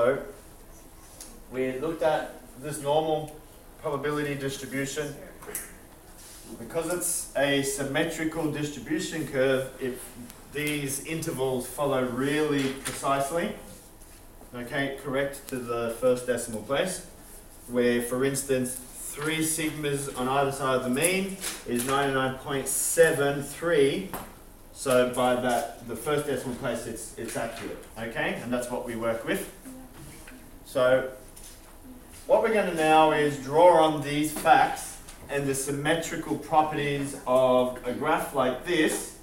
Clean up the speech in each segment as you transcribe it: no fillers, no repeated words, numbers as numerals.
So we looked at this normal probability distribution. Because it's a symmetrical distribution curve, if these intervals follow really precisely, okay, correct to the first decimal place, where, for instance, 3 sigmas on either side of the mean is 99.73. So by that, the first decimal place, it's accurate, okay? And that's what we work with. So what we're going to now is draw on these facts and the symmetrical properties of a graph like this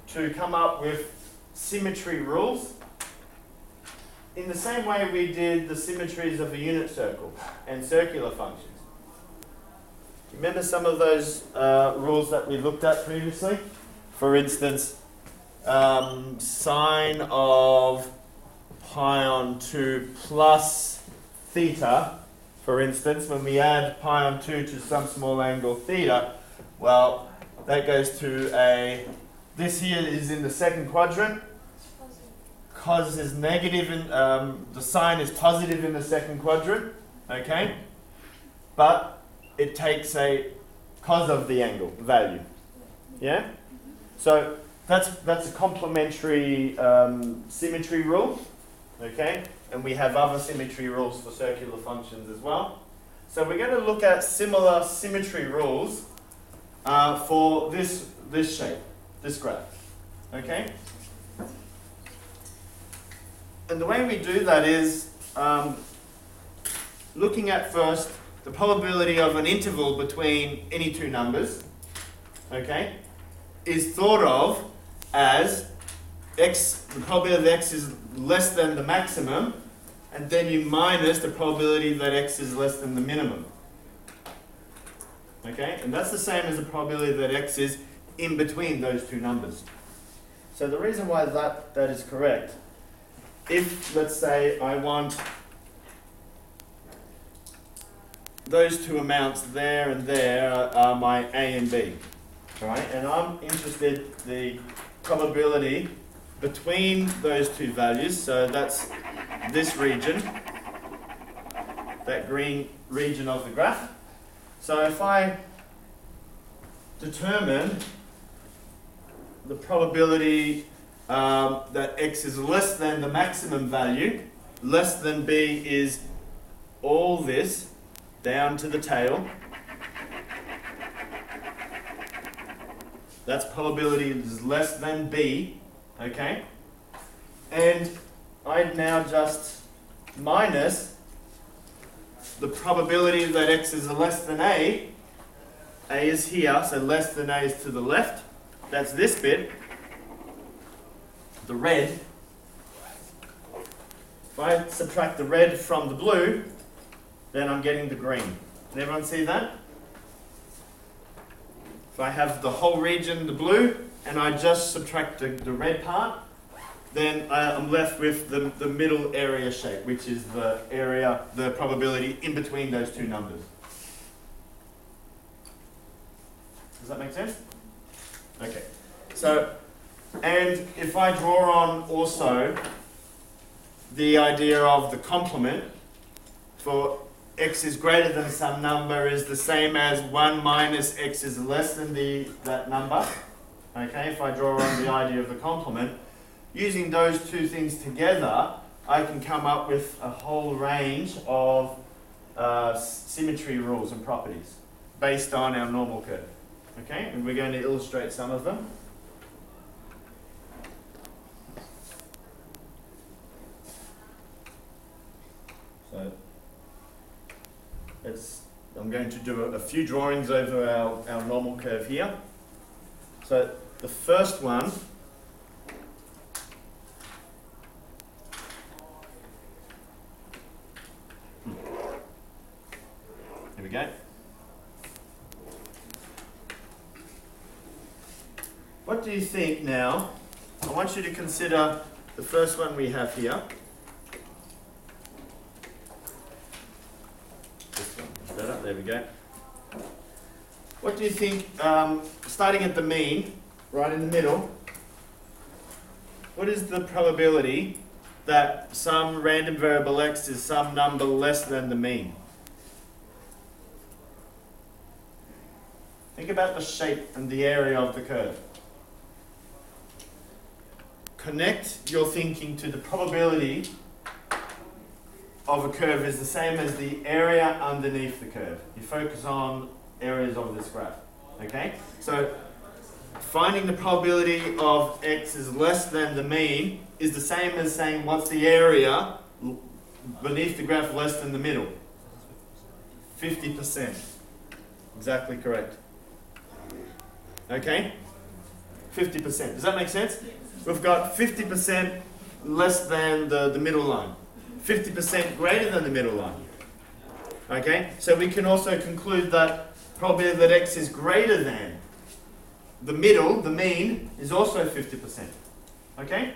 to come up with symmetry rules in the same way we did the symmetries of a unit circle and circular functions. Remember some of those rules that we looked at previously? For instance, sine of pi on 2 plus theta. For instance, when we add pi on 2 to some small angle theta, well, that goes to this here is in the second quadrant. Cos is negative, the sine is positive in the second quadrant, okay? But it takes a cos of the angle value, yeah? So that's a complementary symmetry rule, okay? And we have other symmetry rules for circular functions as well. So we're going to look at similar symmetry rules for this shape, this graph. Okay? And the way we do that is looking at first the probability of an interval between any two numbers, okay, is thought of as x, the probability that x is less than the maximum, and then you minus the probability that x is less than the minimum. Okay, and that's the same as the probability that x is in between those two numbers. So the reason why that is correct, if, let's say, I want those two amounts there and there are my A and B, right? And I'm interested the probability between those two values, so that's this region, that green region of the graph. So if I determine the probability that x is less than the maximum value, less than b is all this down to the tail, that's probability is less than b, okay? And I now just minus the probability that x is less than a is here, so less than a is to the left, that's this bit, the red. If I subtract the red from the blue, then I'm getting the green. Can everyone see that? If I have the whole region, the blue, and I just subtract the red part, then I'm left with the middle area shape, which is the area, the probability in between those two numbers. Does that make sense? Okay. So, and if I draw on also the idea of the complement for x is greater than some number is the same as 1 minus x is less than that number. Okay, if I draw on the idea of the complement, using those two things together, I can come up with a whole range of symmetry rules and properties based on our normal curve. Okay, and we're going to illustrate some of them. So I'm going to do a few drawings over our normal curve here. So the first one here we go. What do you think now? I want you to consider the first one we have here. This one is better. There we go. What do you think, starting at the mean, right in the middle, what is the probability that some random variable x is some number less than the mean? Think about the shape and the area of the curve. Connect your thinking to the probability of a curve is the same as the area underneath the curve. You focus on areas of this graph. Okay? So finding the probability of x is less than the mean is the same as saying what's the area beneath the graph less than the middle. 50%. Exactly correct. Okay? 50%. Does that make sense? We've got 50% less than the middle line. 50% greater than the middle line. Okay? So we can also conclude that probability that x is greater than the middle, the mean, is also 50%. Okay?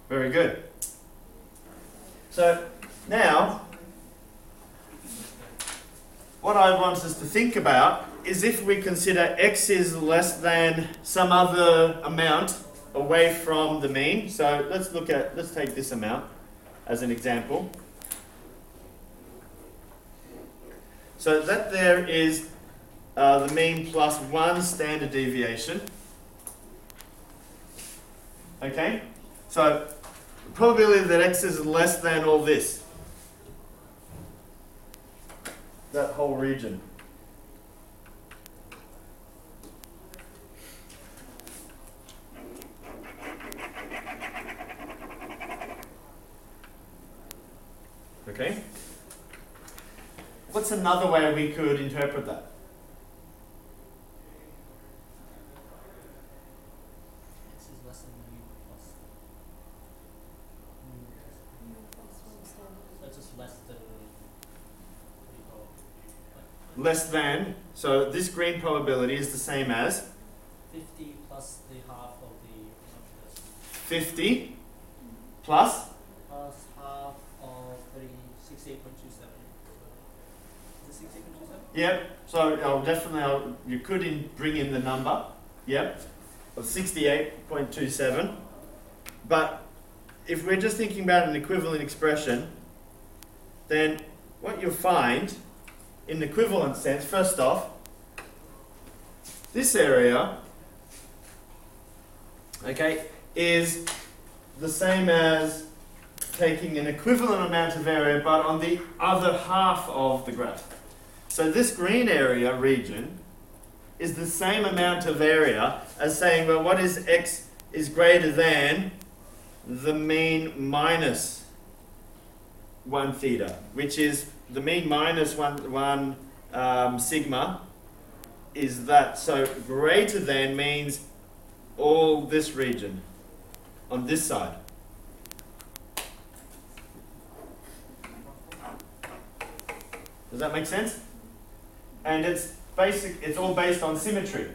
Very good. So now, what I want us to think about is if we consider x is less than some other amount away from the mean. So let's take this amount as an example. So that there is the mean plus 1 standard deviation. Okay? So the probability that x is less than all this. That whole region. Okay? What's another way we could interpret that? X is less than mu plus. So it's just less than, what do you call it? Less than, so this green probability is the same as 50 plus the half of the 50 plus plus half of 68.27. Is it 68.27? Yep, so you could bring in the number, yep, of 68.27. But if we're just thinking about an equivalent expression, then what you'll find in the equivalent sense, first off, this area, okay, is the same as taking an equivalent amount of area but on the other half of the graph. So this green area region is the same amount of area as saying, well, what is x is greater than the mean minus 1 theta, which is the mean minus 1 sigma is that. So greater than means all this region on this side. Does that make sense? And it's all based on symmetry.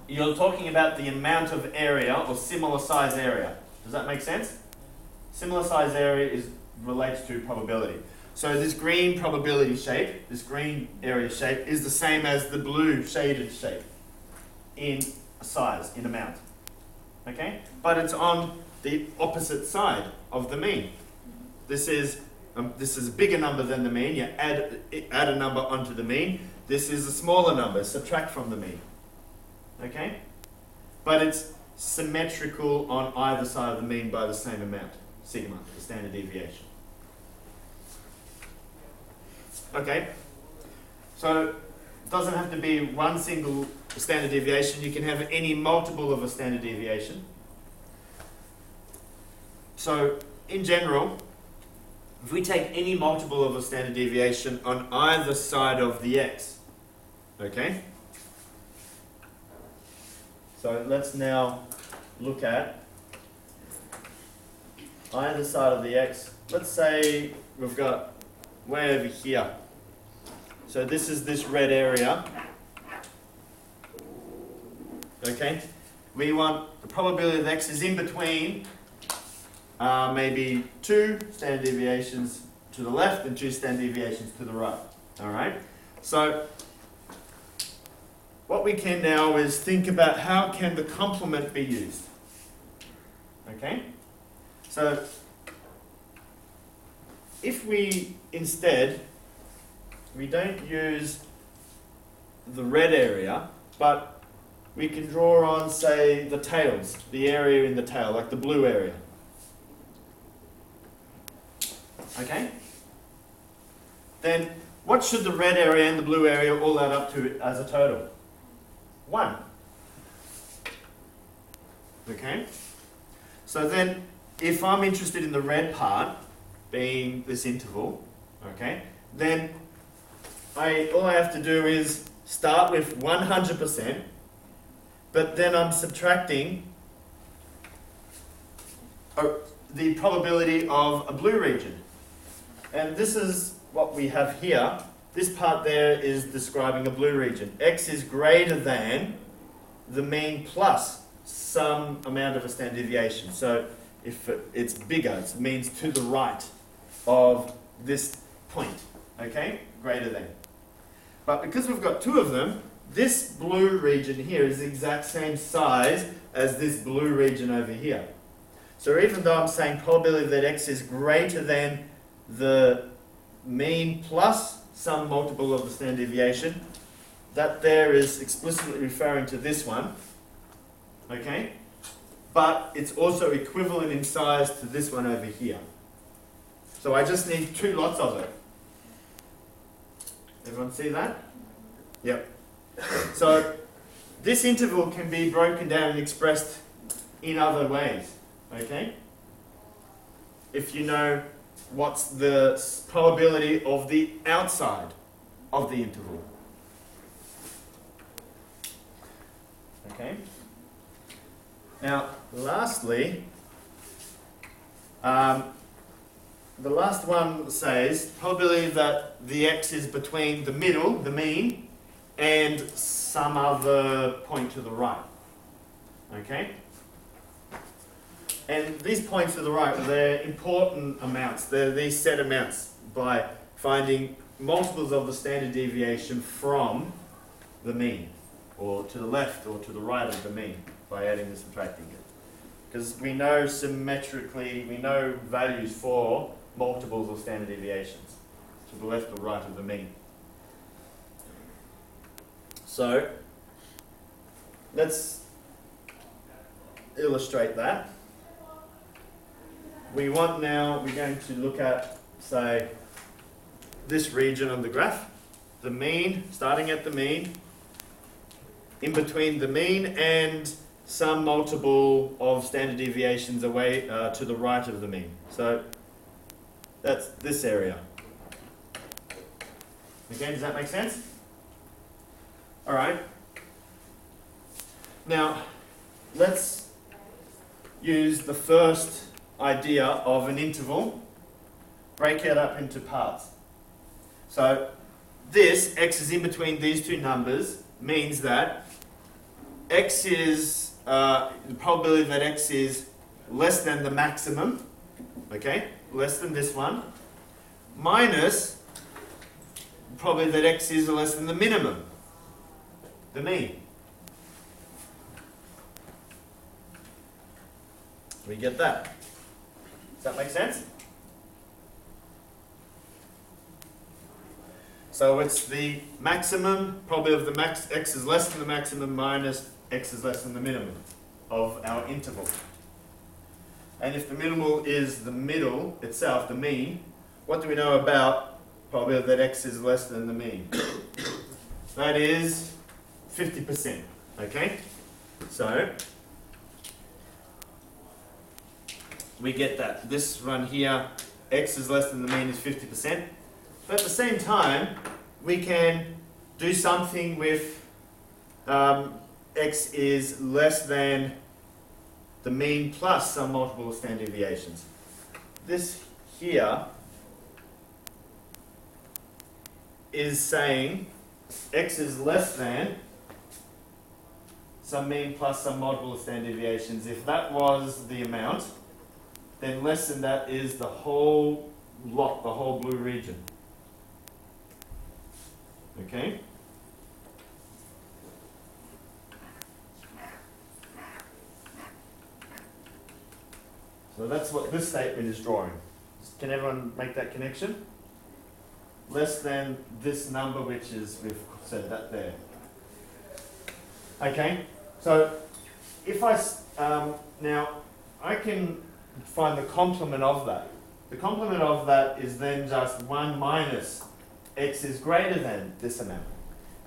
You're talking about the amount of area or similar size area. Does that make sense? Similar size area relates to probability. So this green probability shape, this green area shape, is the same as the blue shaded shape in size, in amount. Okay? But it's on the opposite side of the mean. This is a bigger number than the mean. You add a number onto the mean. This is a smaller number. Subtract from the mean. Okay? But it's symmetrical on either side of the mean by the same amount. Sigma, the standard deviation. Okay? So it doesn't have to be one single standard deviation. You can have any multiple of a standard deviation. So in general, if we take any multiple of a standard deviation on either side of the x, okay? So let's now look at either side of the x. Let's say we've got way over here. So this is this red area. Okay? We want the probability that x is in between maybe 2 standard deviations to the left and 2 standard deviations to the right. Alright? So what we can now is think about how can the complement be used. Okay? So if we instead, we don't use the red area, but we can draw on, say, the tails, the area in the tail, like the blue area. Okay? Then what should the red area and the blue area all add up to as a total? 1. Okay? So then, if I'm interested in the red part, being this interval, okay, then all I have to do is start with 100%, but then I'm subtracting the probability of a blue region. And this is what we have here. This part there is describing a blue region. X is greater than the mean plus some amount of a standard deviation. So if it's bigger, it means to the right of this point, okay? Greater than. But because we've got 2 of them, this blue region here is the exact same size as this blue region over here. So even though I'm saying probability that X is greater than the mean plus some multiple of the standard deviation, that there is explicitly referring to this one, okay? But it's also equivalent in size to this one over here. So I just need 2 lots of it. Everyone see that? Yep. So this interval can be broken down and expressed in other ways, okay? If you know what's the probability of the outside of the interval. Okay? Now, lastly, the last one says probability that the X is between the middle, the mean, and some other point to the right. Okay? And these points to the right, they're important amounts. They're these set amounts by finding multiples of the standard deviation from the mean, or to the left or to the right of the mean by adding and subtracting it. Because we know symmetrically, we know values for multiples of standard deviations to the left or right of the mean. So let's illustrate that. We're going to look at, say, this region on the graph, the mean, starting at the mean, in between the mean and some multiple of standard deviations away to the right of the mean. So that's this area. Okay, does that make sense? All right. Now, let's use the first idea of an interval, break it up into parts. So this, X is in between these 2 numbers, means that X is, the probability that X is less than the maximum, okay, less than this one, minus the probability that X is less than the minimum, the mean. We get that. Does that make sense? So it's the maximum, probability of the X is less than the maximum minus X is less than the minimum of our interval. And if the minimal is the middle itself, the mean, what do we know about probability that X is less than the mean? That is 50%, okay? So we get that this one here, X is less than the mean, is 50%. But at the same time, we can do something with X is less than the mean plus some multiple of standard deviations. This here is saying X is less than some mean plus some multiple of standard deviations. If that was the amount, then less than that is the whole lot, the whole blue region. Okay? So that's what this statement is drawing. Can everyone make that connection? Less than this number, which is, we've said that there. Okay, so if now I can find the complement of that. The complement of that is then just 1 minus x is greater than this amount.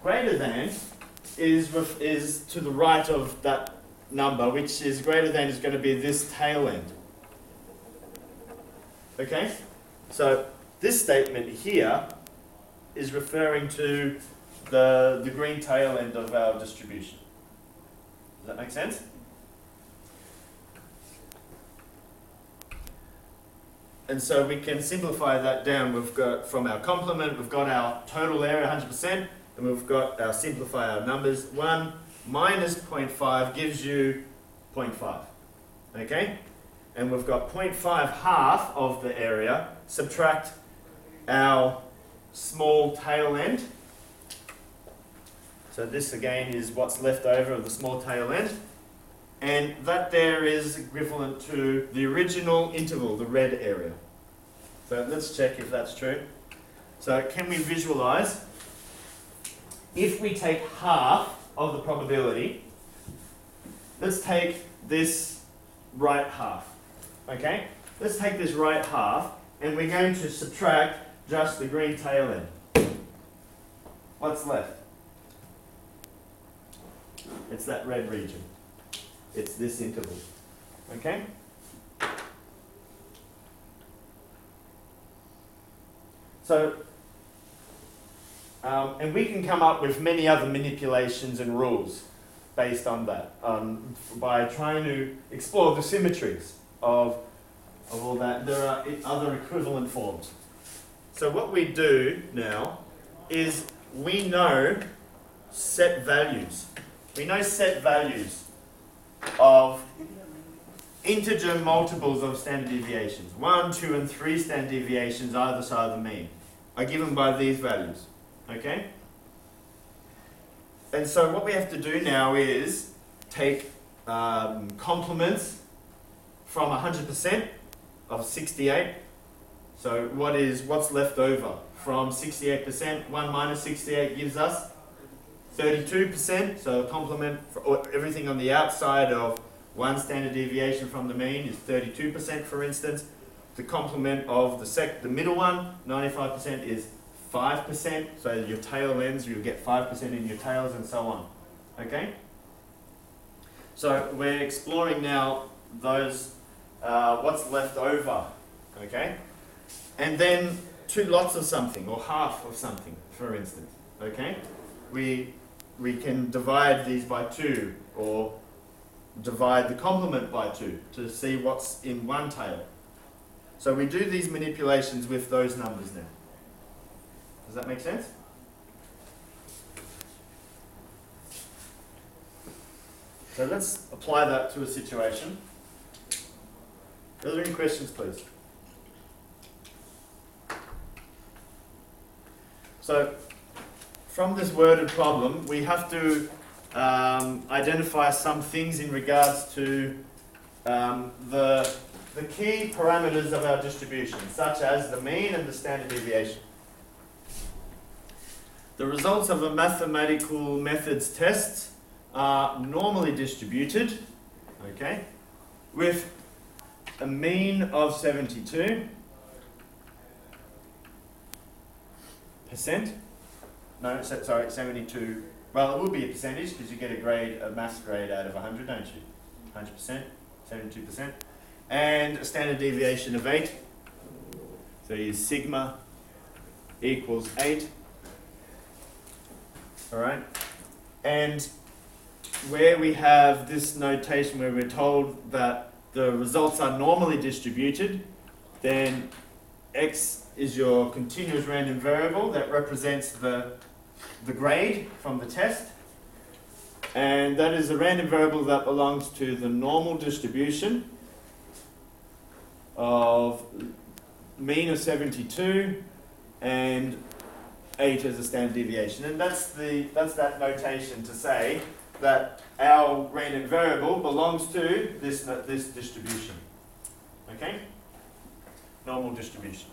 Greater than is to the right of that number, which is greater than is going to be this tail end. Okay? So this statement here is referring to the green tail end of our distribution. Does that make sense? And so we can simplify that down. We've got, from our complement, we've got our total area 100%, and we've got our simplify our numbers. 1 minus 0.5 gives you 0.5. Okay? And we've got 0.5 half of the area, subtract our small tail end. So this again is what's left over of the small tail end. And that there is equivalent to the original interval, the red area. So let's check if that's true. So can we visualize? If we take half of the probability, let's take this right half. Okay? Let's take this right half and we're going to subtract just the green tail end. What's left? It's that red region. It's this interval. Okay? So, and we can come up with many other manipulations and rules based on that, by trying to explore the symmetries of all that. There are other equivalent forms. So what we do now is we know set values. We know set values of integer multiples of standard deviations. 1, 2, and 3 standard deviations either side of the mean are given by these values. Okay? And so what we have to do now is take complements from 100% of 68. So what's left over from 68%? 1 minus 68 gives us 32%. So a complement for everything on the outside of one standard deviation from the mean is 32%, for instance. The complement of the middle one, 95%, is 5%. So your tail ends, you'll get 5% in your tails and so on. Okay? So we're exploring now those, what's left over. Okay? And then 2 lots of something, or half of something, for instance. Okay? We can divide these by 2, or divide the complement by 2 to see what's in one tail. So we do these manipulations with those numbers now. Does that make sense? So let's apply that to a situation. Are there any questions, please? So from this worded problem, we have to identify some things in regards to the key parameters of our distribution, such as the mean and the standard deviation. The results of a mathematical methods test are normally distributed, okay, with a mean of 72%. No, sorry, 72. Well, it will be a percentage because you get a maths grade out of 100, don't you? 100%, 72%. And a standard deviation of 8. So your sigma equals 8. Alright? And where we have this notation where we're told that the results are normally distributed, then x is your continuous random variable that represents the grade from the test. And that is a random variable that belongs to the normal distribution of mean of 72 and 8 as a standard deviation. And that's that notation to say that our random variable belongs to this distribution. Okay? Normal distribution.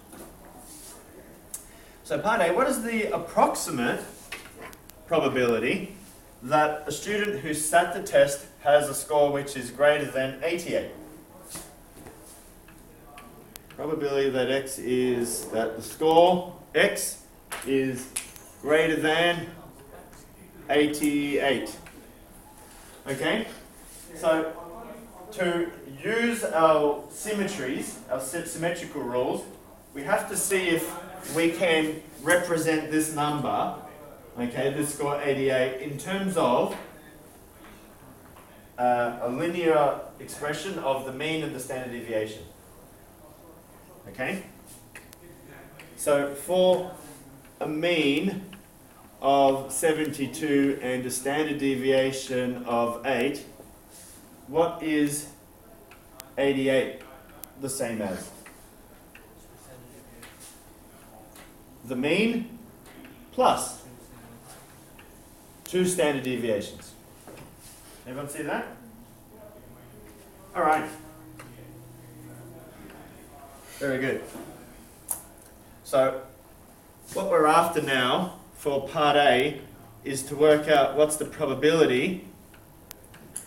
So part A, what is the approximate probability that a student who sat the test has a score which is greater than 88? Probability that that the score x is greater than 88. Okay? So to use our symmetries, our symmetrical rules, we have to see if we can represent this number, okay, this score 88, in terms of a linear expression of the mean and the standard deviation. Okay? So for a mean of 72 and a standard deviation of 8, what is 88 the same as? The mean plus 2 standard deviations. Everyone see that? All right. Very good. So what we're after now for part A is to work out what's the probability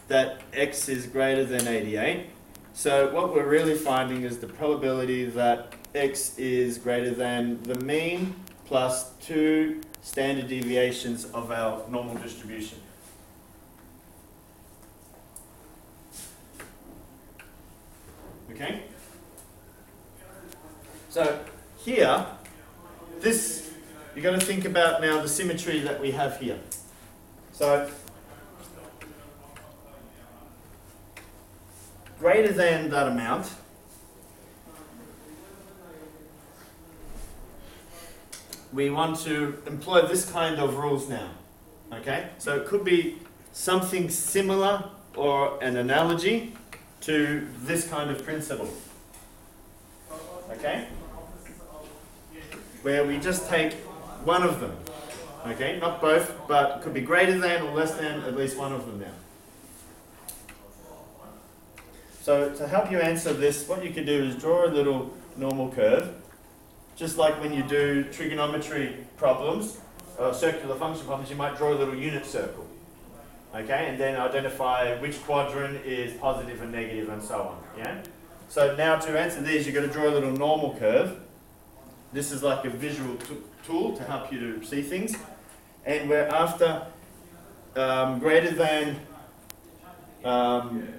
that x is greater than 88. So what we're really finding is the probability that x is greater than the mean plus 2 standard deviations of our normal distribution. Okay? So here, you've got to think about now the symmetry that we have here. So greater than that amount, we want to employ this kind of rules now. Okay? So it could be something similar or an analogy to this kind of principle. Okay? Where we just take one of them. Okay? Not both, but it could be greater than or less than at least one of them now. So to help you answer this, what you can do is draw a little normal curve. Just like when you do trigonometry problems, circular function problems, you might draw a little unit circle. Okay, and then identify which quadrant is positive and negative and so on. Yeah. So now to answer these, you've got to draw a little normal curve. This is like a visual tool to help you to see things. And we're after greater than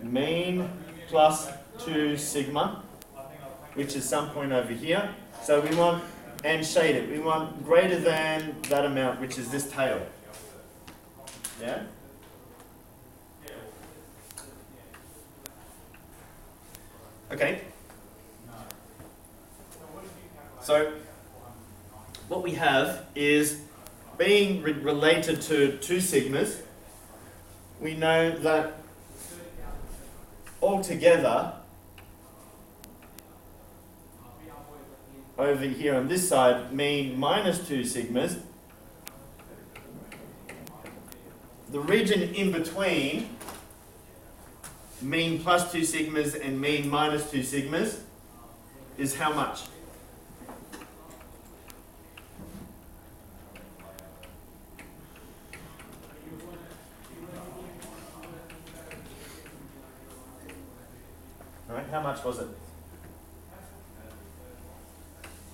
mean plus 2 sigma, which is some point over here. So we want, and shade it, we want greater than that amount, which is this tail. Yeah? Okay. So what we have is being related to 2 sigmas, we know that altogether over here on this side, mean minus 2 sigmas, the region in between mean plus 2 sigmas and mean minus 2 sigmas is how much? Right, how much was it?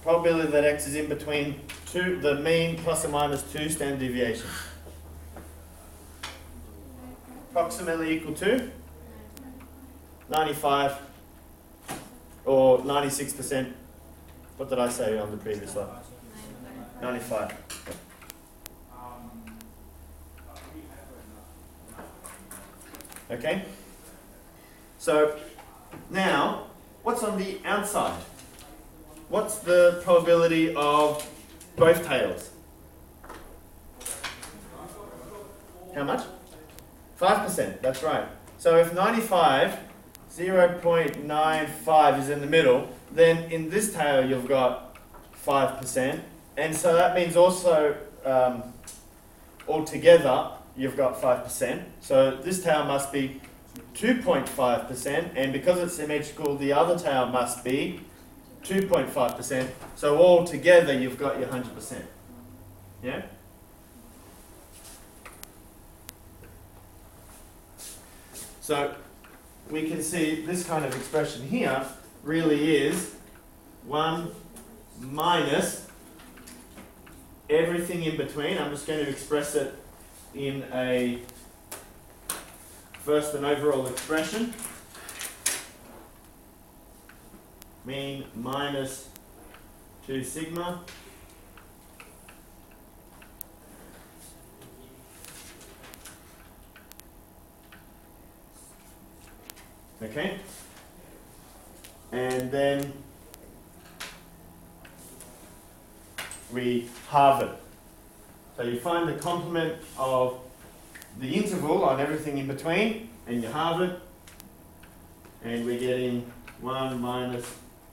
Probability that x is in between the mean plus or minus 2 standard deviations. Approximately equal to 95 or 96%. What did I say on the previous slide? 95. Okay? So now, what's on the outside? What's the probability of both tails? How much? 5%, that's right. So if 95, 0.95 is in the middle, then in this tail you've got 5%. And so that means also, altogether, you've got 5%. So this tail must be 2.5%, and because it's symmetrical, the other tail must be 2.5%. So all together, you've got your 100%. Yeah? So we can see this kind of expression here really is 1 minus everything in between. I'm just going to express it in first an overall expression. Mean minus 2 sigma. Okay? And then we halve it. So you find the complement of the interval on everything in between, and you halve it, and we're getting 1 minus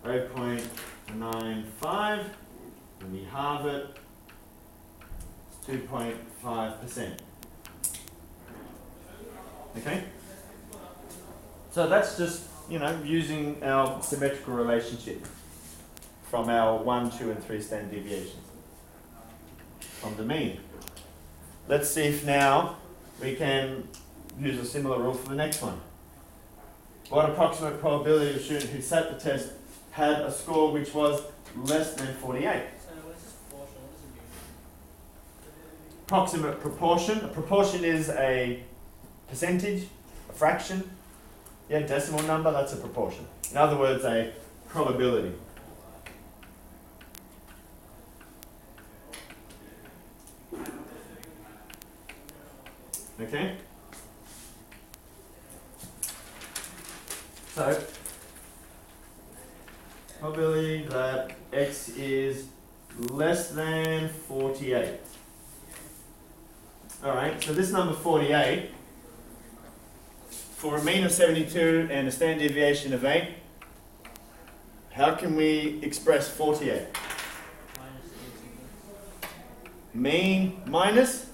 0.95, and we halve it, it's 2.5%. Okay? So that's just, using our symmetrical relationship from our 1, 2, and 3 standard deviations from the mean. Let's see if now we can use a similar rule for the next one. What approximate probability of a student who sat the test had a score which was less than 48? So what is this proportion? What does it mean? Approximate proportion. A proportion is a percentage, a fraction. Yeah, decimal number, that's a proportion. In other words, a probability. Okay? So, probability that x is less than 48. Alright, so this number 48, for a mean of 72 and a standard deviation of 8, how can we express 48? Minus 8 Mean minus,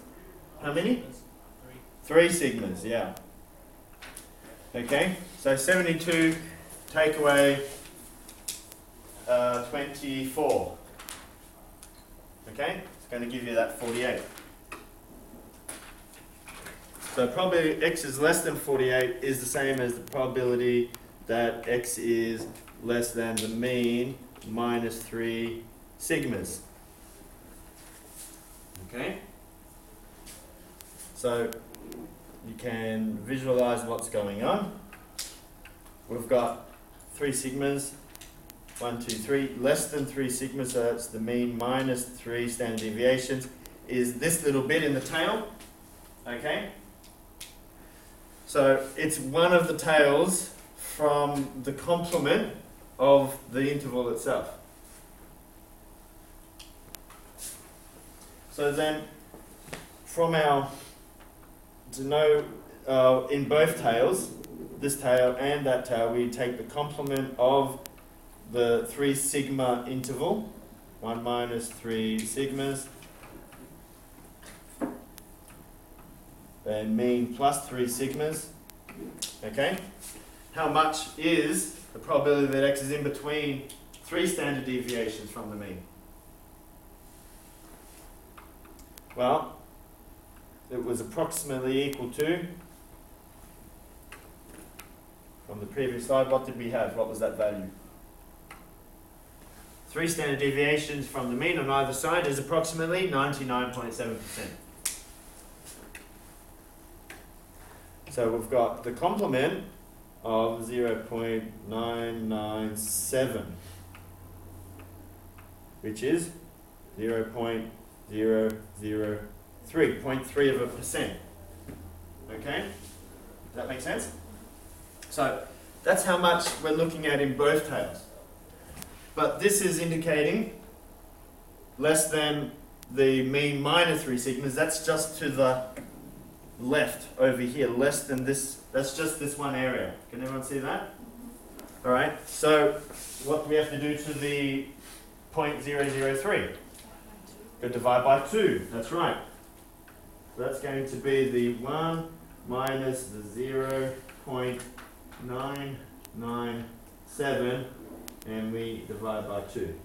how many? sigmas. 3 sigmas, yeah. Okay, so 72, take away 24. Okay, it's going to give you that 48. So probability x is less than 48 is the same as the probability that x is less than the mean minus 3 sigmas. Okay? So you can visualize what's going on. We've got 3 sigmas, 1, 2, 3, less than 3 sigmas, so that's the mean minus 3 standard deviations, is this little bit in the tail. Okay? So it's one of the tails from the complement of the interval itself. So then, from to know in both tails, this tail and that tail, we take the complement of the 3 sigma interval, 1 minus 3 sigmas, and mean plus 3 sigmas. Okay? How much is the probability that x is in between 3 standard deviations from the mean? Well, it was approximately equal to, from the previous slide, what did we have? What was that value? 3 standard deviations from the mean on either side is approximately 99.7%. So we've got the complement of 0.997, which is 0.003, 0.3%. Okay? Does that make sense? So that's how much we're looking at in both tails. But this is indicating less than the mean minus 3 sigmas. That's just to the left over here, less than this. That's just this one area. Can everyone see that? All right. So what do we have to do to the 0.003? Go divide by 2. That's right. So that's going to be the 1 minus the 0.997 and we divide by 2.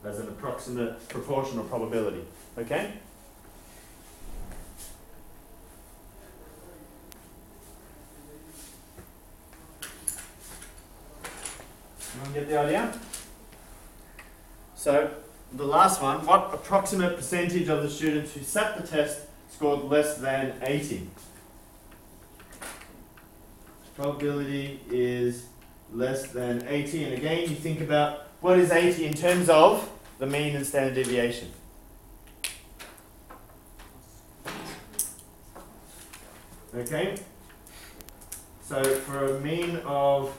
As an approximate proportional probability. Okay? Everyone get the idea? So, the last one, what approximate percentage of the students who sat the test scored less than 80? Probability is less than 80, and again you think about what is 80 in terms of the mean and standard deviation. Okay? So for a mean of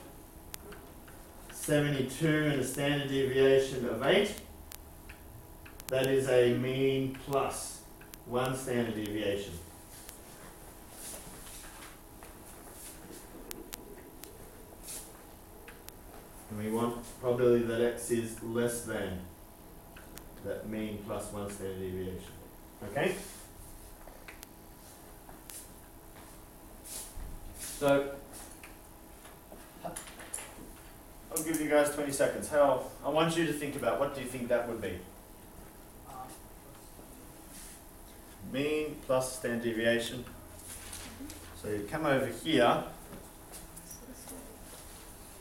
72 and a standard deviation of 8, that is a mean plus 1 standard deviation. And we want probability that x is less than that mean plus 1 standard deviation. Okay? So, I'll give you guys 20 seconds. I want you to think about what do you think that would be? Mean plus standard deviation. So you come over here.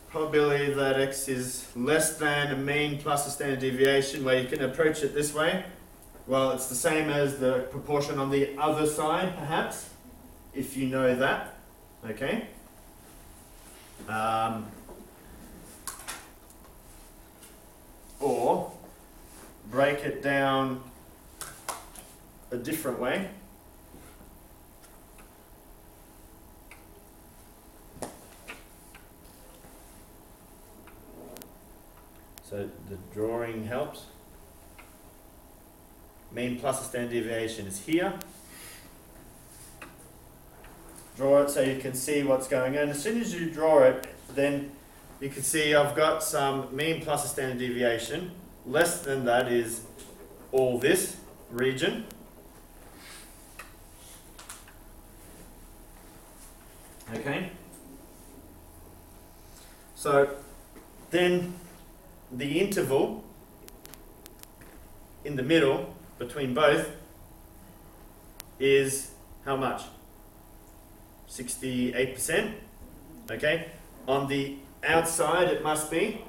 Probability that x is less than a mean plus a standard deviation, where you can approach it this way. Well, it's the same as the proportion on the other side, perhaps, if you know that. Okay? Or break it down a different way. So the drawing helps. Mean plus a standard deviation is here. Draw it so you can see what's going on. As soon as you draw it, then you can see I've got some mean plus a standard deviation. Less than that is all this region. Okay? So then the interval in the middle between both is how much? 68%. Okay? On the outside it must be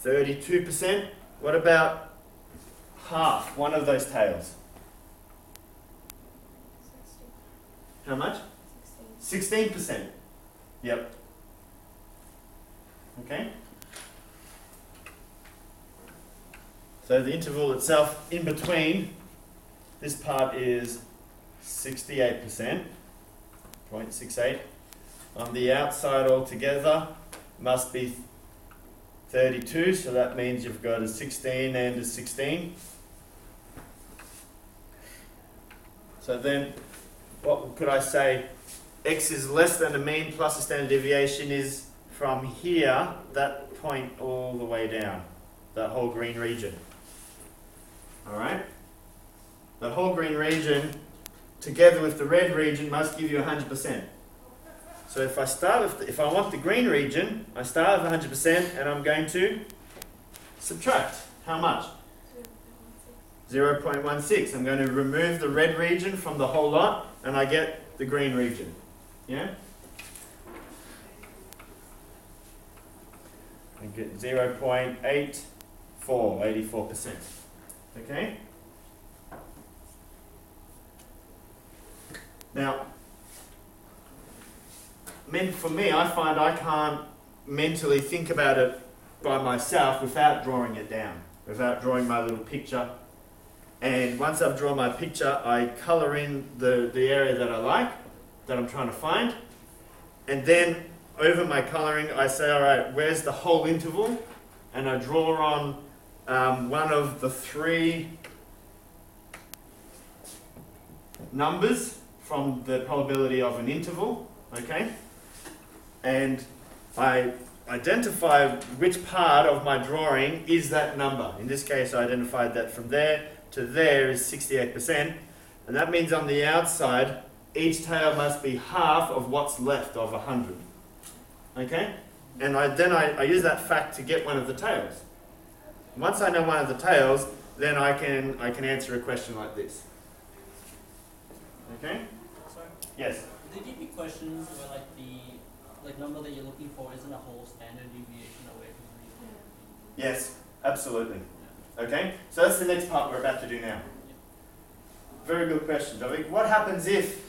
32%. What about half, one of those tails? How much? 16%. Yep. Okay? So the interval itself in between, this part is 68%, 0.68. On the outside altogether must be 32, so that means you've got a 16 and a 16. So then, what could I say? X is less than a mean plus a standard deviation is from here, that point all the way down, that whole green region. Alright? That whole green region, together with the red region, must give you 100%. So if I want the green region, I start with 100% and I'm going to subtract. How much? 0.16. I'm going to remove the red region from the whole lot and I get the green region. Yeah? I get 0.84, 84%. Okay? Now, for me, I find I can't mentally think about it by myself without drawing it down, without drawing my little picture. And once I've drawn my picture, I colour in the area that I like, that I'm trying to find. And then over my colouring, I say, all right, where's the whole interval? And I draw on one of the three numbers from the probability of an interval, okay? And I identify which part of my drawing is that number. In this case, I identified that from there to there is 68%, and that means on the outside, each tail must be half of what's left of 100. Okay? And I use that fact to get one of the tails. Once I know one of the tails, then I can answer a question like this. Okay? Sorry. Yes? They give you questions where like the number that you're looking for isn't a whole standard deviation away from the Yes, absolutely. Okay? So that's the next part we're about to do now. Very good question, Jovi. What happens if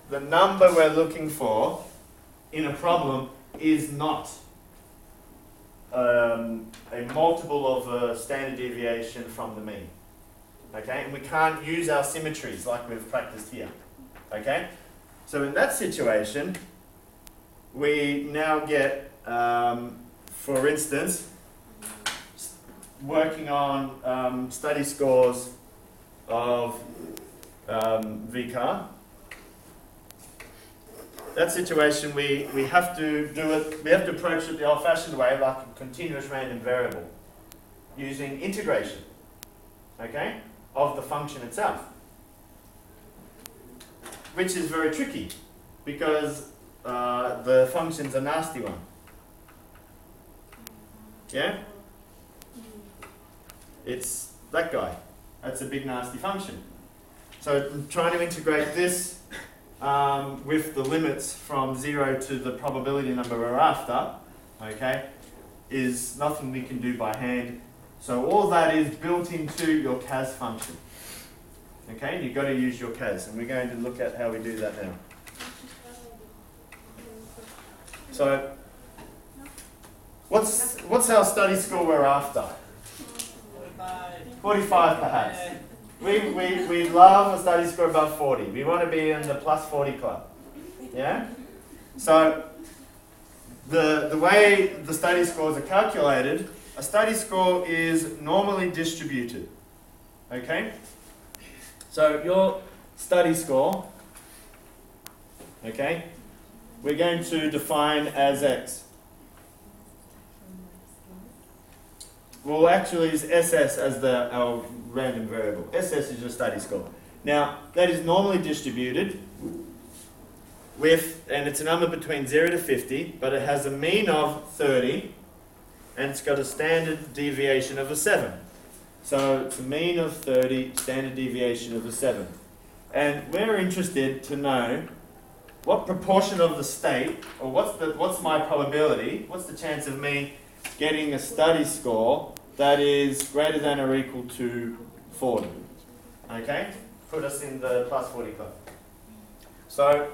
the number we're looking for in a problem is not a multiple of a standard deviation from the mean? Okay? And we can't use our symmetries like we've practiced here. Okay? So in that situation, we now get, for instance, working on study scores of VCAR. That situation, we have to do it, we have to approach it the old-fashioned way, like a continuous random variable, using integration, okay, of the function itself. Which is very tricky, because the function's a nasty one. Yeah? It's that guy. That's a big nasty function. So trying to integrate this with the limits from 0 to the probability number we're after, okay, is nothing we can do by hand. So all that is built into your CAS function. Okay, you've got to use your CAS, and we're going to look at how we do that now. So what's our study score we're after? 45 perhaps. We love a study score above 40. We want to be in the plus 40 club. Yeah? So the way the study scores are calculated, a study score is normally distributed. Okay? So your study score, okay, we're going to define as X. Well, actually, it's SS as our random variable. SS is your study score. Now, that is normally distributed with, and it's a number between 0 to 50, but it has a mean of 30, and it's got a standard deviation of a 7. So it's a mean of 30, standard deviation of a 7. And we're interested to know what proportion of the state, or what's my probability, what's the chance of me getting a study score that is greater than or equal to 40. Okay? Put us in the plus 40 club. So,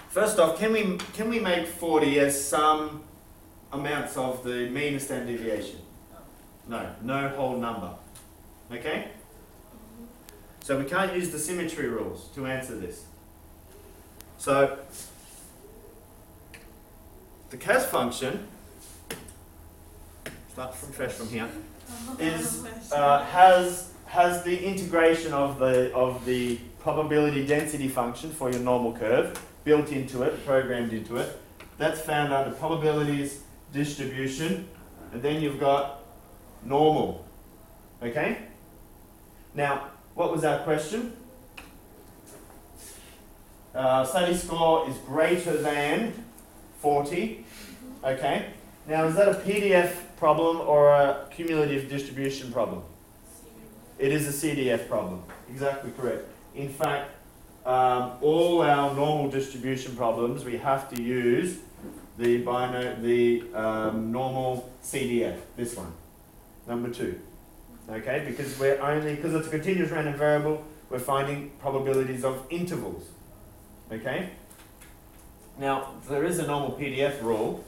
first off, can we make 40 as some amounts of the mean and standard deviation? No whole number. Okay? So we can't use the symmetry rules to answer this. So, the CAS function, start from fresh from here, is has the integration of the probability density function for your normal curve built into it, programmed into it. That's found under probabilities, distribution, and then you've got normal. Okay? Now, what was our question? Study score is greater than 40. Okay? Now, is that a PDF problem or a cumulative distribution problem? It is a CDF problem. Exactly correct. In fact, all our normal distribution problems, we have to use the normal CDF, this one, number 2. Okay, because it's a continuous random variable, we're finding probabilities of intervals. Okay? Now, there is a normal PDF rule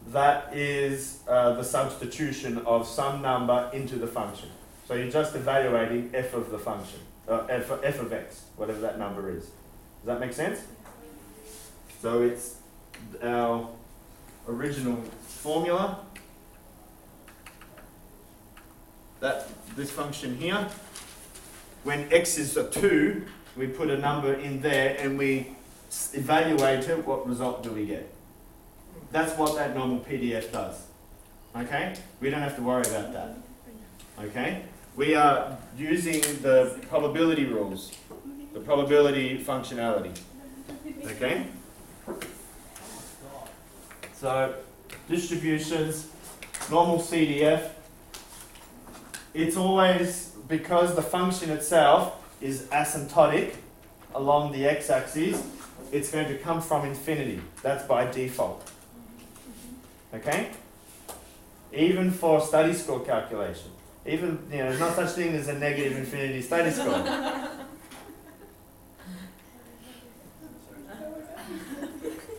that is the substitution of some number into the function. So you're just evaluating f of the function, f of x, whatever that number is. Does that make sense? So it's our original formula. This function here, when x is a 2, we put a number in there and we evaluate it, what result do we get? That's what that normal PDF does. Okay? We don't have to worry about that. Okay? we are using the probability rules, the probability functionality. Okay? So, distributions, normal CDF, it's always, because the function itself is asymptotic along the x-axis, it's going to come from infinity. That's by default. Okay? Even for study score calculation. Even, there's no such thing as a negative infinity study score.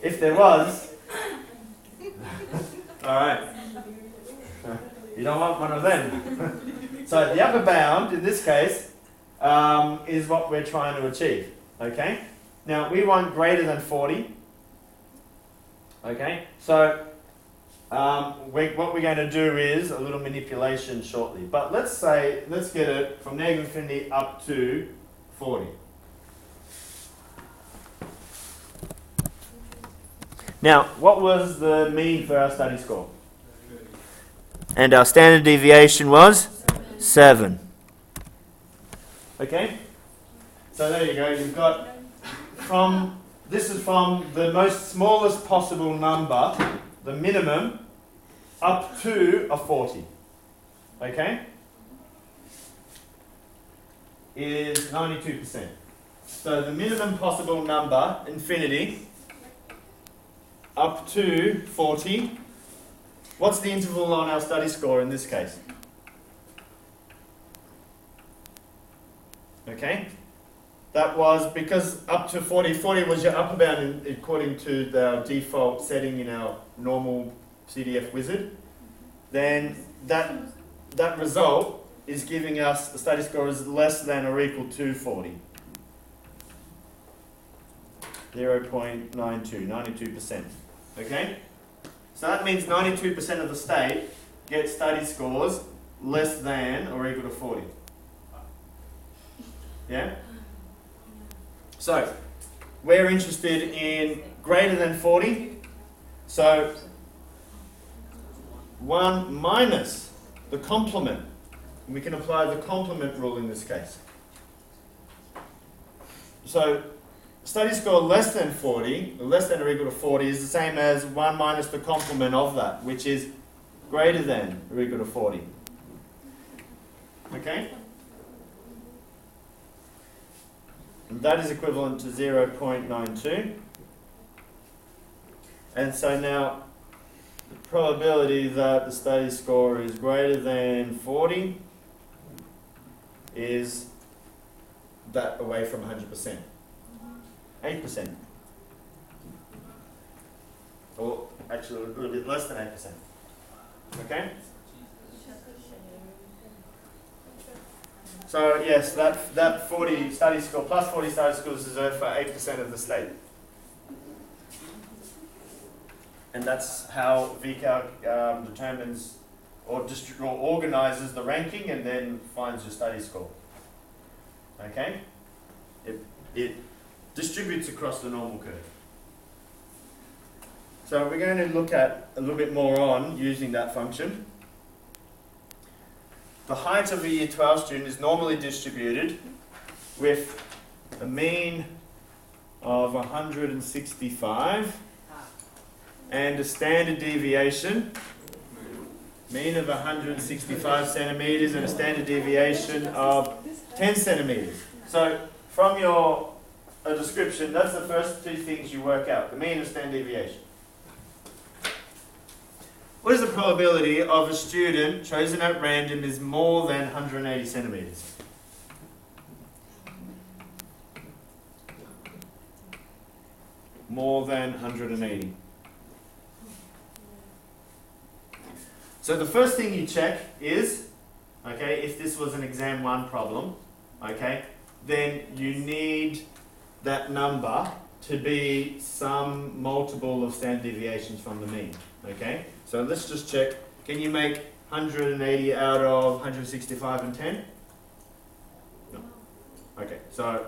If there was, alright. You don't want one of them. So the upper bound, in this case, is what we're trying to achieve. Okay? Now, we want greater than 40. Okay? So, what we're going to do is a little manipulation shortly. But let's get it from negative infinity up to 40. Now, what was the mean for our study score? And our standard deviation was 7. Okay? So there you go. You've got this is from the most smallest possible number, the minimum, up to a 40. Okay? Is 92%. So the minimum possible number, infinity, up to 40. What's the interval on our study score in this case? Okay? That was because up to 40 was your upper bound according to the default setting in our normal CDF wizard. Then that result is giving us the study score is less than or equal to 40. 0.92, 92%. Okay? So that means 92% of the state get study scores less than or equal to 40. Yeah? So, we're interested in greater than 40. So, 1 minus the complement. We can apply the complement rule in this case. So, study score less than 40, or less than or equal to 40, is the same as 1 minus the complement of that, which is greater than or equal to 40. Okay? And that is equivalent to 0.92. And so now, the probability that the study score is greater than 40 is that away from 100%. 8%. Or actually a little bit less than 8%. Okay? So yes, that 40 study score plus 40 study scores is reserved for 8% of the state. And that's how VCalc determines or organizes the ranking and then finds your study score. Okay? It distributes across the normal curve. So we're going to look at a little bit more on using that function. The height of a Year 12 student is normally distributed with a mean of 165 and a standard deviation, mean of 165 centimeters and a standard deviation of 10 centimeters. So from your description, that's the first two things you work out, the mean and standard deviation. What is the probability of a student chosen at random is more than 180 centimeters? More than 180. So the first thing you check is, okay, if this was an exam 1 problem, okay, then you need that number to be some multiple of standard deviations from the mean, okay? So let's just check. Can you make 180 out of 165 and 10? No. Okay, so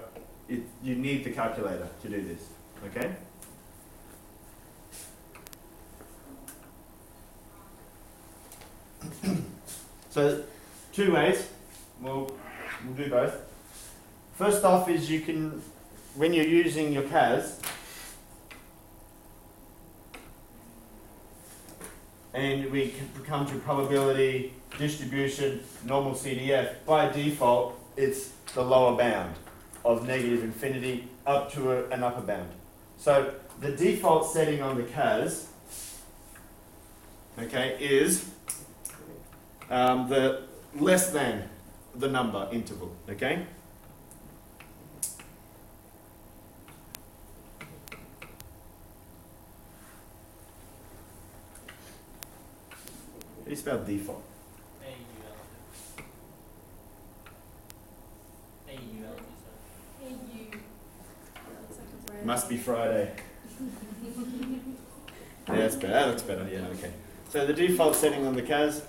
you need the calculator to do this, okay? So, two ways. we'll do both. First off is you can, when you're using your CAS, and we can come to probability, distribution, normal CDF, by default it's the lower bound of negative infinity up to an upper bound. So the default setting on the CAS, okay, is the less than the number interval, okay? How do you spell default? A-U-L-T, sir. Must be Friday. Yeah, that's better. That looks better. Yeah, okay. So the default setting on the CAS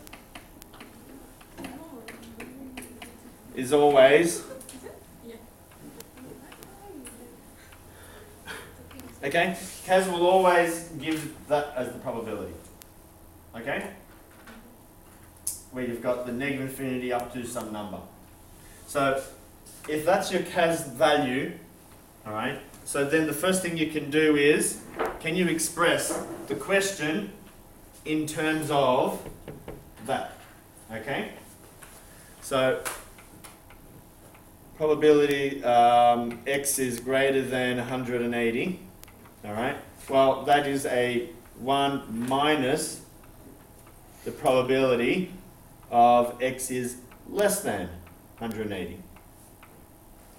is always, okay, CAS will always give that as the probability, okay, where you've got the negative infinity up to some number. So if that's your CAS value, all right, so then the first thing you can do is, can you express the question in terms of that, okay? So probability x is greater than 180, all right? Well, that is a 1 minus the probability of x is less than 180,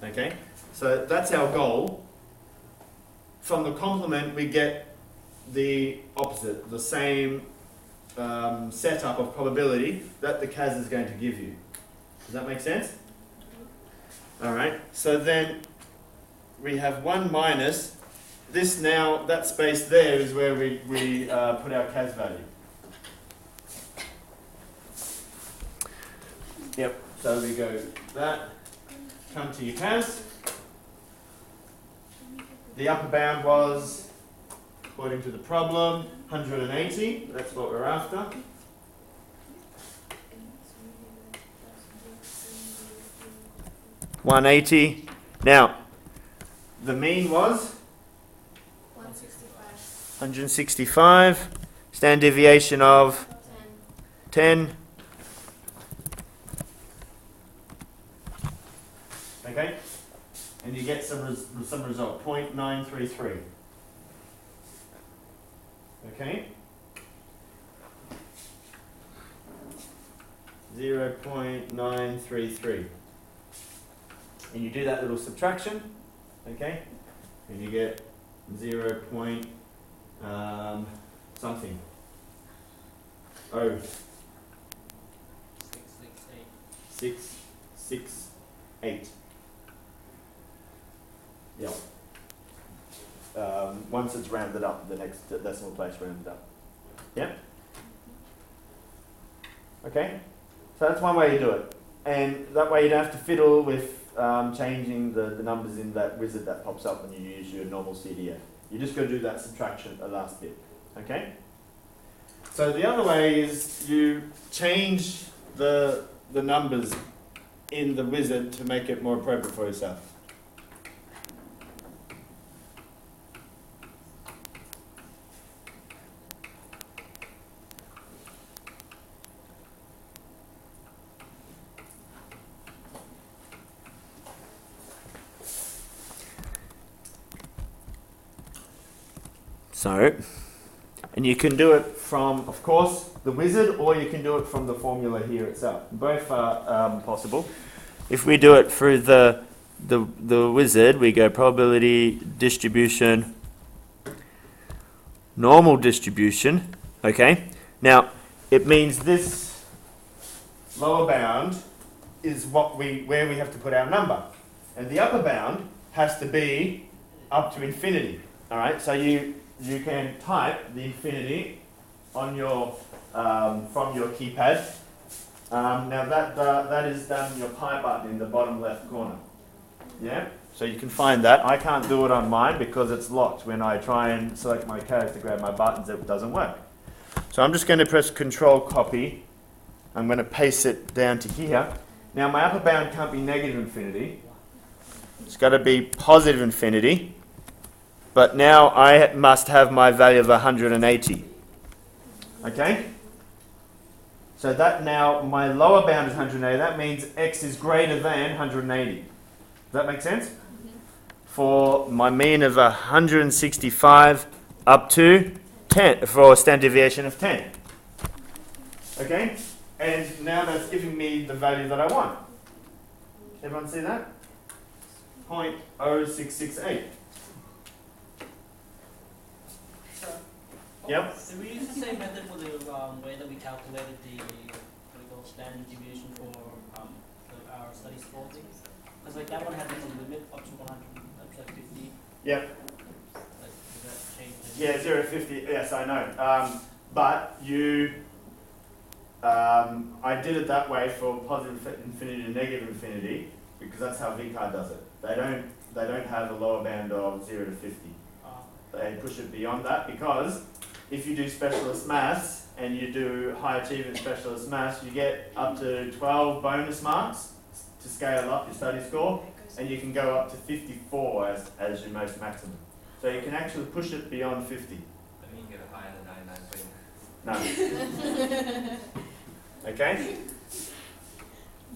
okay? So that's our goal. From the complement, we get the opposite, the same setup of probability that the CAS is going to give you. Does that make sense? Alright, so then we have 1 minus, this now, that space there is where we put our CAS value. Yep, so we go that, come to your CAS. The upper bound was, according to the problem, 180. That's what we're after. $180. Now, the mean was 165. Standard deviation of 10. Okay, and you get some result, 0.933. Okay, 0.933. And you do that little subtraction, okay, and you get 0. Something. Oh. 668. Yeah. Once it's rounded up, the next decimal place rounded up. Yeah? Okay? So that's one way you do it. And that way you don't have to fiddle with changing the numbers in that wizard that pops up when you use your normal CDF. You just got to do that subtraction, the last bit. Okay? So the other way is you change the numbers in the wizard to make it more appropriate for yourself. So, and you can do it from, of course, the wizard, or you can do it from the formula here itself. Both are possible. If we do it through the wizard, we go probability distribution, normal distribution. Okay. Now, it means this lower bound is where we have to put our number, and the upper bound has to be up to infinity. All right. So you can type the infinity on your from your keypad. Now that is done in your pi button in the bottom left corner. Yeah, so you can find that. I can't do it on mine because it's locked. When I try and select my code to grab my buttons, it doesn't work. So I'm just going to press Control Copy. I'm going to paste it down to here, Now my upper bound can't be negative infinity. It's got to be positive infinity. But now I must have my value of 180. Okay? So that now my lower bound is 180. That means x is greater than 180. Does that make sense? For my mean of 165 up to 10, for a standard deviation of 10. Okay? And now that's giving me the value that I want. Everyone see that? 0.0668. Yep. So we use the same method for the way that we calculated the standard deviation for our study score thing. Because like that one had like a limit up to 100, up to like 50. Yep. Like, does that change? Yeah, 0 to 50. Yes, I know. But you, I did it that way for positive infinity to negative infinity because that's how VCAR does it. They don't have a lower band of 0 to 50. They push it beyond that because if you do specialist maths and you do high achievement specialist maths, you get up to 12 bonus marks to scale up your study score, and you can go up to 54 as your most maximum. So you can actually push it beyond 50. I mean, you get it higher than 99. No. Okay?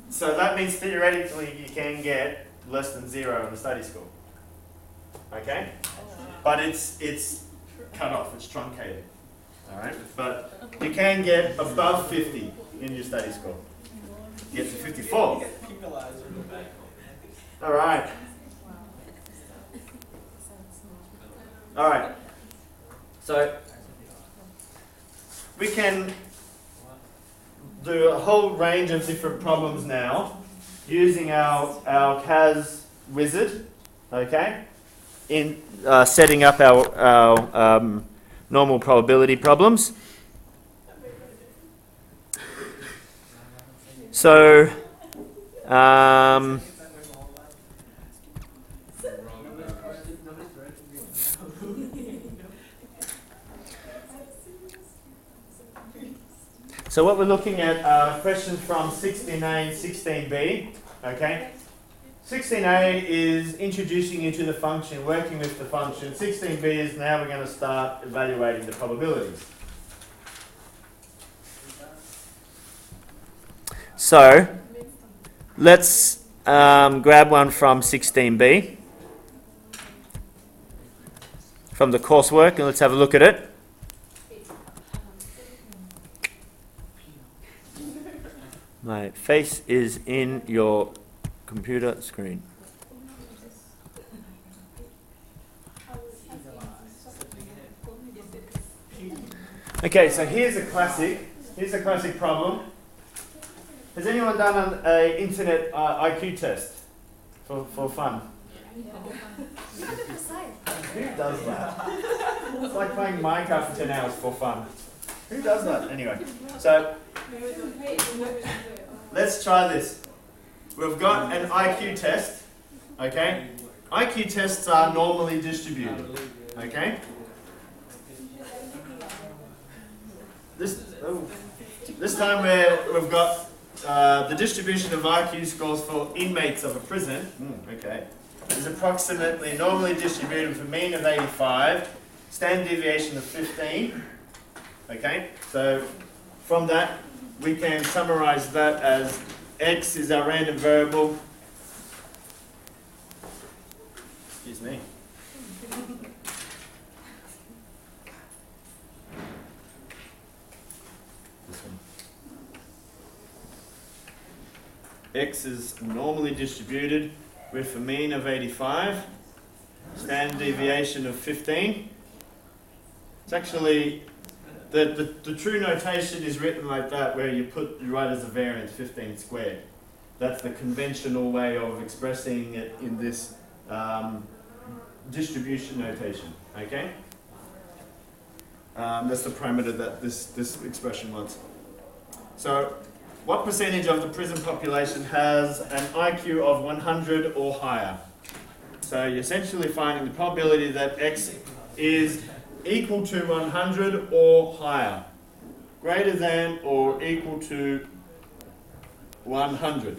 So that means theoretically you can get less than 0 in the study score. Okay? But it's cut off, it's truncated. Alright? But you can get above 50 in your study score. You get to 54. Alright. Alright. So we can do a whole range of different problems now using our CAS wizard, okay, in setting up our normal probability problems. So, so what we're looking at are questions from 16A and 16B, okay? 16A is introducing you to the function, working with the function. 16B is now we're going to start evaluating the probabilities. So, let's grab one from 16B, from the coursework, and let's have a look at it. My face is in your computer screen. Okay, so here's a classic problem. Has anyone done an internet IQ test for fun? Who does that? It's like playing Minecraft for 10 hours for fun. Who does that? Anyway, so let's try this. We've got an IQ test, okay? IQ tests are normally distributed, okay? This time we've got the distribution of IQ scores for inmates of a prison, okay, is approximately normally distributed with a mean of 85, standard deviation of 15, okay? So from that, we can summarize that as X is our random variable. Excuse me. This one. X is normally distributed with a mean of 85, standard deviation of 15. It's actually the true notation is written like that, where you write as a variance 15 squared. That's the conventional way of expressing it in this distribution notation. Okay, that's the parameter that this expression wants. So, what percentage of the prison population has an IQ of 100 or higher? So you're essentially finding the probability that X is equal to 100 or higher. Greater than or equal to 100.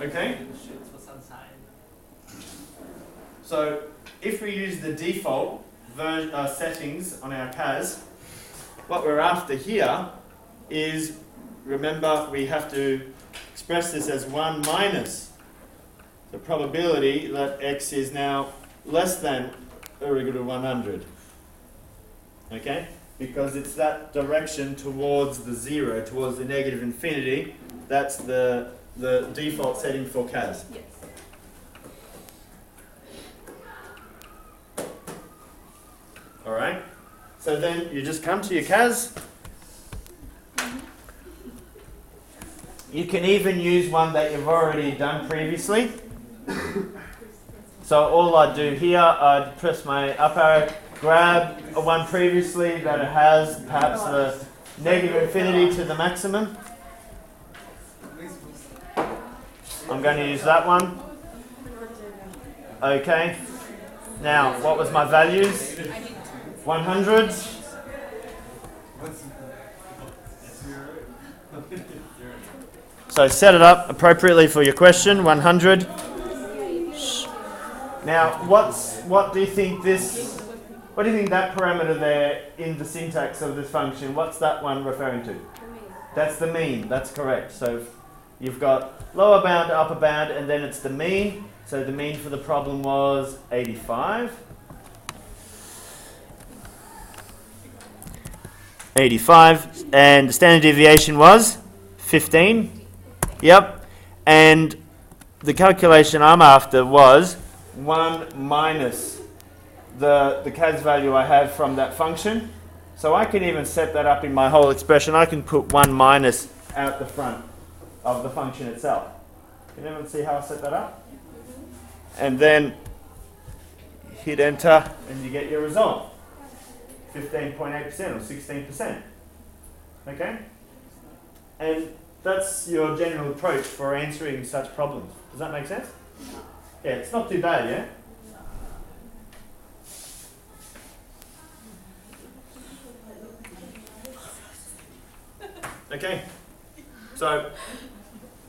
Okay? Shoots for sunshine. So if we use the default settings on our CAS, what we're after here is, remember, we have to express this as 1 minus the probability that x is now less than or equal to 100. Okay? Because it's that direction towards the 0, towards the negative infinity. That's the default setting for CAS. Yes. Alright? So then you just come to your CAS. You can even use one that you've already done previously. So all I'd do here, I'd press my up arrow, grab one previously that has perhaps the negative infinity to the maximum. I'm going to use that one. Okay. Now, what was my values? 100. So set it up appropriately for your question, 100. Now, what do you think that parameter there in the syntax of this function, what's that one referring to? That's the mean, that's correct. So you've got lower bound, upper bound, and then it's the mean. So the mean for the problem was 85. 85, and the standard deviation was 15. Yep, and the calculation I'm after was 1 minus the CAS value I have from that function. So I can even set that up in my whole expression. I can put 1 minus out the front of the function itself. Can anyone see how I set that up? And then hit enter and you get your result. 15.8% or 16%. Okay? And that's your general approach for answering such problems. Does that make sense? Yeah, it's not too bad, yeah? Okay, so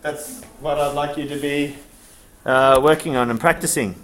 that's what I'd like you to be working on and practicing.